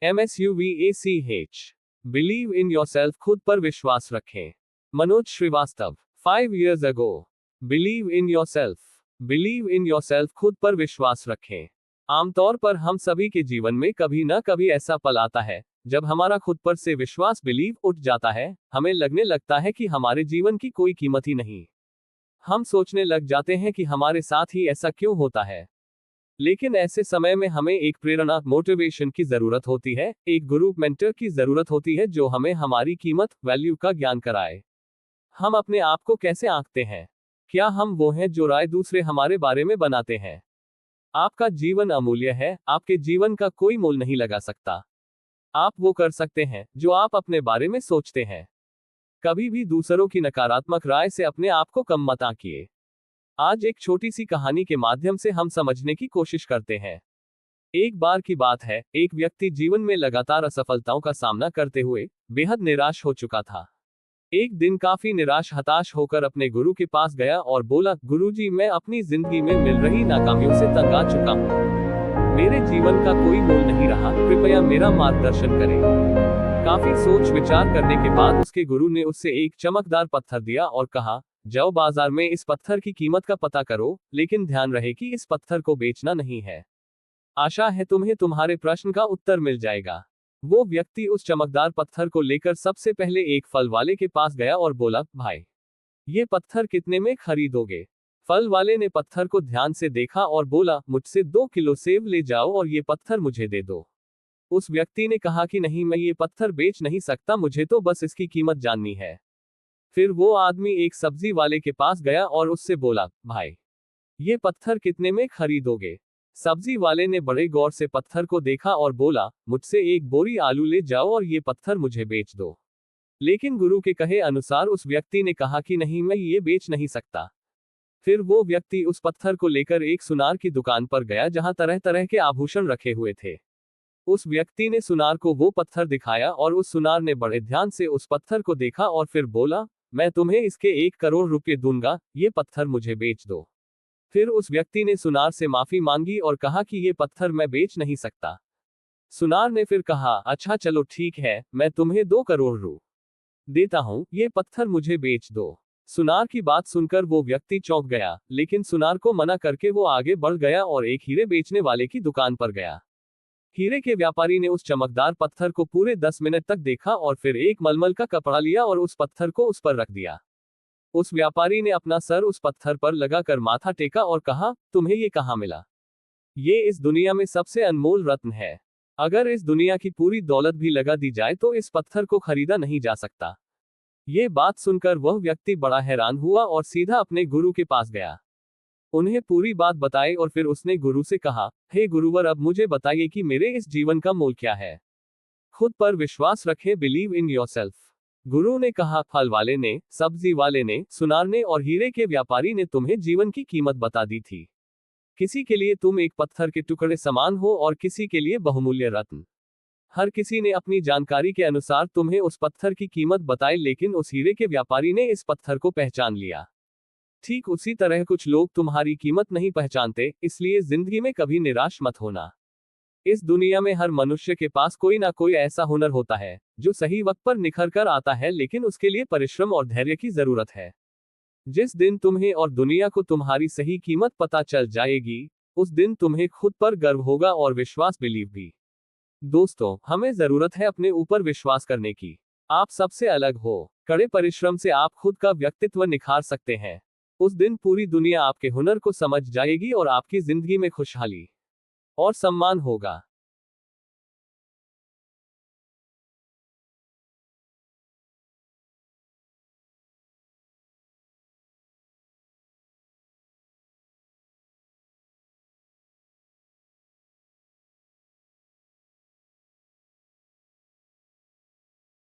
MSUVACH believe in yourself, खुद पर विश्वास रखें। Manoj Shrivastava 5 years ago believe in yourself, believe in yourself, खुद पर विश्वास रखें। आमतौर पर हम सभी के जीवन में कभी ना कभी ऐसा पल आता है जब हमारा खुद पर से विश्वास बिलीव उठ जाता है। हमें लगने लगता है कि हमारे जीवन की कोई कीमत ही नहीं। हम सोचने लग जाते हैं कि हमारे साथ ही ऐसा क्यों होता है। लेकिन ऐसे समय में हमें एक प्रेरणा, मोटिवेशन की जरूरत होती है, एक गुरु, मेंटर की जरूरत होती है जो हमें हमारी कीमत, वैल्यू का ज्ञान कराए। हम अपने आप को कैसे आंकते हैं? क्या हम वो हैं जो राय दूसरे हमारे बारे में बनाते हैं? आपका जीवन अमूल्य है, आपके जीवन का कोई मोल नहीं लगा सकता। आप वो कर सकते हैं जो आप अपने बारे में सोचते हैं। कभी भी दूसरों की नकारात्मक राय से अपने आप को कम मत आंकिए। आज एक छोटी सी कहानी के माध्यम से हम समझने की कोशिश करते हैं। एक बार की बात है, एक व्यक्ति जीवन में लगातार असफलताओं का सामना करते हुए बेहद निराश हो चुका था। एक दिन काफी निराश, हताश होकर अपने गुरु के पास गया और बोला, गुरुजी, मैं अपनी जिंदगी में मिल रही नाकामियों से तंग आ चुका हूँ। मेरे जीवन का कोई मोल नहीं रहा, कृपया मेरा मार्गदर्शन करें। काफी सोच विचार करने के बाद उसके गुरु ने उससे एक चमकदार पत्थर दिया और कहा, जाओ बाजार में इस पत्थर की कीमत का पता करो, लेकिन ध्यान रहे कि इस पत्थर को बेचना नहीं है। आशा है तुम्हें तुम्हारे प्रश्न का उत्तर मिल जाएगा। वो व्यक्ति उस चमकदार पत्थर को लेकर सबसे पहले एक फल वाले के पास गया और बोला, भाई, ये पत्थर कितने में खरीदोगे? फल वाले ने पत्थर को ध्यान से देखा और बोला, मुझसे 2 किलो सेब ले जाओ और ये पत्थर मुझे दे दो। उस व्यक्ति ने कहा कि नहीं, मैं ये पत्थर बेच नहीं सकता, मुझे तो बस इसकी कीमत जाननी है। फिर वो आदमी एक सब्जी वाले के पास गया और उससे बोला, भाई, ये पत्थर कितने में खरीदोगे? सब्जी वाले ने बड़े गौर से पत्थर को देखा और बोला, मुझसे 1 बोरी आलू ले जाओ और ये पत्थर मुझे बेच दो। लेकिन गुरु के कहे अनुसार उस व्यक्ति ने कहा कि नहीं, मैं ये बेच नहीं सकता। फिर वो व्यक्ति उस पत्थर को लेकर एक सुनार की दुकान पर गया जहां तरह तरह के आभूषण रखे हुए थे। उस व्यक्ति ने सुनार को वो पत्थर दिखाया और उस सुनार ने बड़े ध्यान से उस पत्थर को देखा और फिर बोला, मैं तुम्हें इसके 1 करोड़ रुपए दूंगा, ये पत्थर मुझे बेच दो। फिर उस व्यक्ति ने सुनार से माफी मांगी और कहा कि ये पत्थर मैं बेच नहीं सकता। सुनार ने फिर कहा, अच्छा चलो ठीक है, मैं तुम्हें 2 करोड़ रु देता हूं, ये पत्थर मुझे बेच दो। सुनार की बात सुनकर वो व्यक्ति चौंक गया, लेकिन सुनार को मना करके वो आगे बढ़ गया और एक हीरे बेचने वाले की दुकान पर गया। हीरे के व्यापारी ने उस चमकदार पत्थर को पूरे 10 मिनट तक देखा और फिर एक मलमल का कपड़ा लिया और उस पत्थर को उस पर रख दिया। उस व्यापारी ने अपना सर उस पत्थर पर लगाकर माथा टेका और कहा, तुम्हें ये कहाँ मिला? ये इस दुनिया में सबसे अनमोल रत्न है। अगर इस दुनिया की पूरी दौलत भी लगा दी जाए तो इस पत्थर को खरीदा नहीं जा सकता। ये बात सुनकर वह व्यक्ति बड़ा हैरान हुआ और सीधा अपने गुरु के पास गया। उन्हें पूरी बात बताई और फिर उसने गुरु से कहा, हे गुरुवर, अब मुझे बताइए कि मेरे इस जीवन का मोल क्या है? खुद पर विश्वास रखें, बिलीव इन योरसेल्फ। गुरु ने कहा, फल वाले ने, सब्जी वाले ने, सुनार ने और हीरे के व्यापारी ने तुम्हें जीवन की कीमत बता दी थी। किसी के लिए तुम एक पत्थर के टुकड़े समान हो और किसी के लिए बहुमूल्य रत्न। हर किसी ने अपनी जानकारी के अनुसार तुम्हें उस पत्थर की कीमत बताई, लेकिन उस हीरे के व्यापारी ने इस पत्थर को पहचान लिया। ठीक उसी तरह कुछ लोग तुम्हारी कीमत नहीं पहचानते, इसलिए जिंदगी में कभी निराश मत होना। इस दुनिया में हर मनुष्य के पास कोई ना कोई ऐसा हुनर होता है जो सही वक्त पर निखर कर आता है, लेकिन उसके लिए परिश्रम और धैर्य की जरूरत है। जिस दिन तुम्हें और दुनिया को तुम्हारी सही कीमत पता चल जाएगी, उस दिन तुम्हें खुद पर गर्व होगा और विश्वास, बिलीव भी। दोस्तों, हमें जरूरत है अपने ऊपर विश्वास करने की। आप सबसे अलग हो। कड़े परिश्रम से आप खुद का व्यक्तित्व निखार सकते हैं। उस दिन पूरी दुनिया आपके हुनर को समझ जाएगी और आपकी जिंदगी में खुशहाली और सम्मान होगा।